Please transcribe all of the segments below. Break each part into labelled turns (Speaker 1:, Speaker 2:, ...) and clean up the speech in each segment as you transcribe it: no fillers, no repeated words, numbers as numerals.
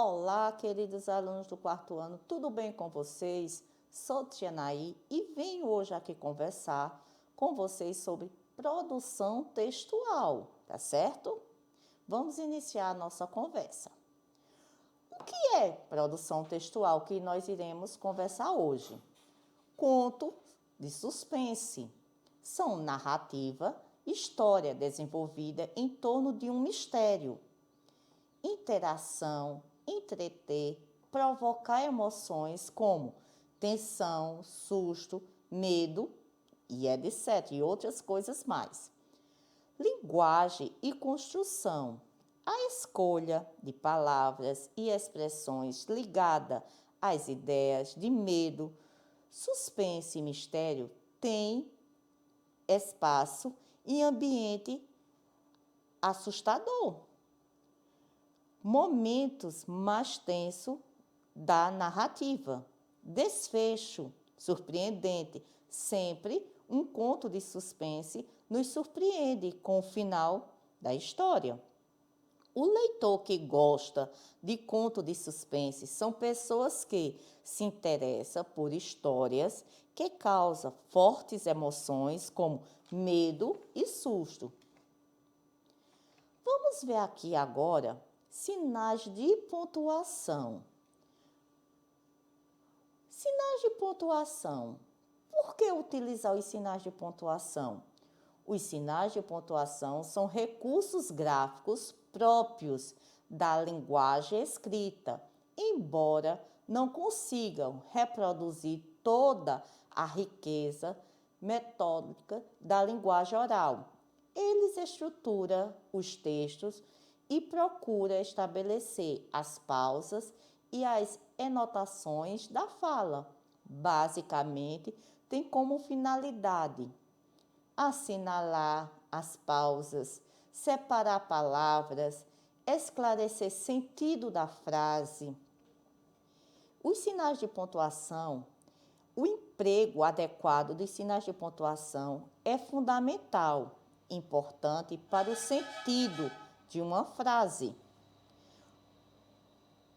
Speaker 1: Olá, queridos alunos do quarto ano, tudo bem com vocês? Sou Tia Naí e venho hoje aqui conversar com vocês sobre produção textual, tá certo? Vamos iniciar a nossa conversa. O que é produção textual que nós iremos conversar hoje? Conto de suspense. São narrativa, história desenvolvida em torno de um mistério. Interação, entreter, provocar emoções como tensão, susto, medo e etc. e outras coisas mais. Linguagem e construção. A escolha de palavras e expressões ligada às ideias de medo, suspense e mistério tem espaço e ambiente assustador. Momentos mais tensos da narrativa. Desfecho surpreendente. Sempre um conto de suspense nos surpreende com o final da história. O leitor que gosta de conto de suspense são pessoas que se interessam por histórias que causam fortes emoções como medo e susto. Vamos ver aqui agora sinais de pontuação. Sinais de pontuação. Por que utilizar os sinais de pontuação? Os sinais de pontuação são recursos gráficos próprios da linguagem escrita, embora não consigam reproduzir toda a riqueza metódica da linguagem oral. Eles estruturam os textos e procura estabelecer as pausas e as enotações da fala. Basicamente, tem como finalidade assinalar as pausas, separar palavras, esclarecer sentido da frase. Os sinais de pontuação, o emprego adequado dos sinais de pontuação é fundamental, importante para o sentido de uma frase.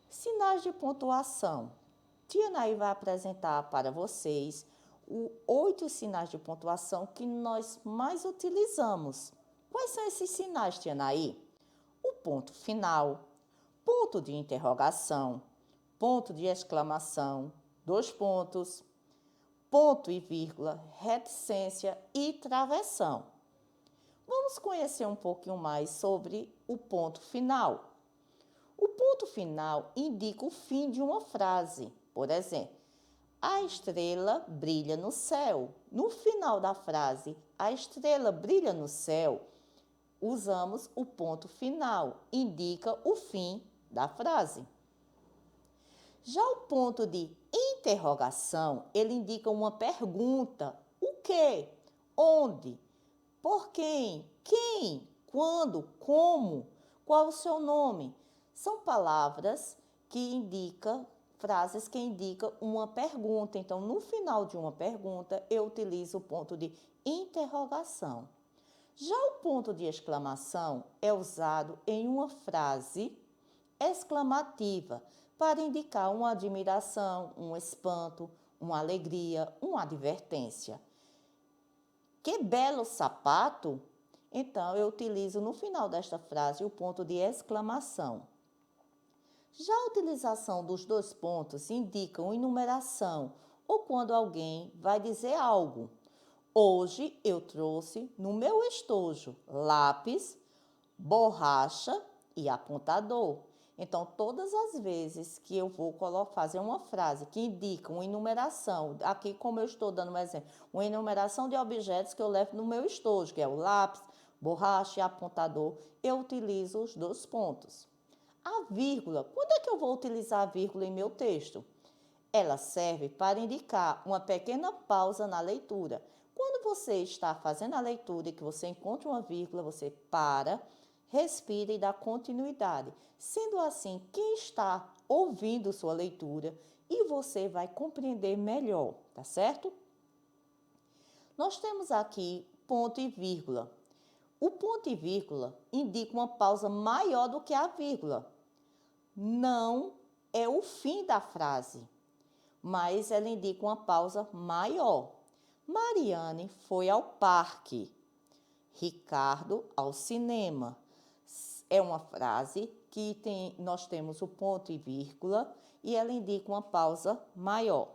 Speaker 1: Sinais de pontuação. Tia Naí vai apresentar para vocês os 8 sinais de pontuação que nós mais utilizamos. Quais são esses sinais, Tia Naí? O ponto final, ponto de interrogação, ponto de exclamação, 2 pontos, ponto e vírgula, reticência e travessão. Vamos conhecer um pouquinho mais sobre o ponto final. O ponto final indica o fim de uma frase. Por exemplo, a estrela brilha no céu. No final da frase, a estrela brilha no céu, usamos o ponto final, indica o fim da frase. Já o ponto de interrogação, ele indica uma pergunta. O quê? Onde? Por quem? Quem? Quando? Como? Qual o seu nome? São palavras que indicam, frases que indicam uma pergunta. Então, no final de uma pergunta, eu utilizo o ponto de interrogação. Já o ponto de exclamação é usado em uma frase exclamativa para indicar uma admiração, um espanto, uma alegria, uma advertência. Que belo sapato! Então, eu utilizo no final desta frase o ponto de exclamação. Já a utilização dos 2 pontos indicam enumeração ou quando alguém vai dizer algo. Hoje eu trouxe no meu estojo lápis, borracha e apontador. Então, todas as vezes que eu vou fazer uma frase que indica uma enumeração, aqui como eu estou dando um exemplo, uma enumeração de objetos que eu levo no meu estojo, que é o lápis, borracha e apontador, eu utilizo os 2 pontos. A vírgula, quando é que eu vou utilizar a vírgula em meu texto? Ela serve para indicar uma pequena pausa na leitura. Quando você está fazendo a leitura e que você encontra uma vírgula, você para, respira e dá continuidade. Sendo assim, quem está ouvindo sua leitura e você vai compreender melhor, tá certo? Nós temos aqui ponto e vírgula. O ponto e vírgula indica uma pausa maior do que a vírgula. Não é o fim da frase, mas ela indica uma pausa maior. Mariane foi ao parque. Ricardo ao cinema. É uma frase que nós temos o ponto e vírgula e ela indica uma pausa maior.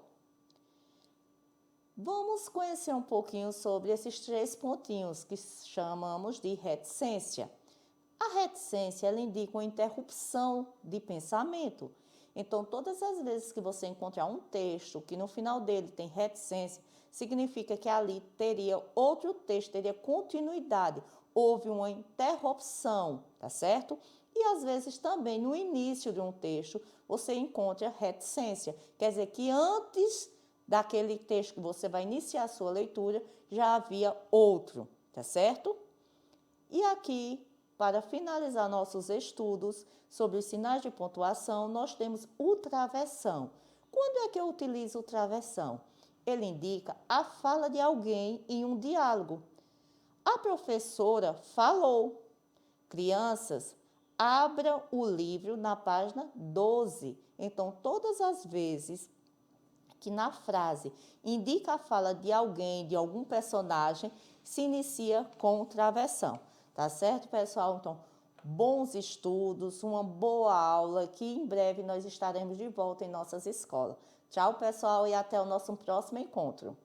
Speaker 1: Vamos conhecer um pouquinho sobre esses 3 pontinhos que chamamos de reticência. A reticência, ela indica uma interrupção de pensamento. Então, todas as vezes que você encontrar um texto que no final dele tem reticência, significa que ali teria outro texto, teria continuidade. Houve uma interrupção, tá certo? E às vezes também no início de um texto você encontra reticência. Quer dizer que antes daquele texto que você vai iniciar a sua leitura, já havia outro, tá certo? E aqui, para finalizar nossos estudos sobre os sinais de pontuação, nós temos o travessão. Quando é que eu utilizo o travessão? Ele indica a fala de alguém em um diálogo. A professora falou. Crianças, abram o livro na página 12. Então, todas as vezes que na frase indica a fala de alguém, de algum personagem, se inicia com o travessão. Tá certo, pessoal? Então, bons estudos, uma boa aula, que em breve nós estaremos de volta em nossas escolas. Tchau, pessoal, e até o nosso próximo encontro.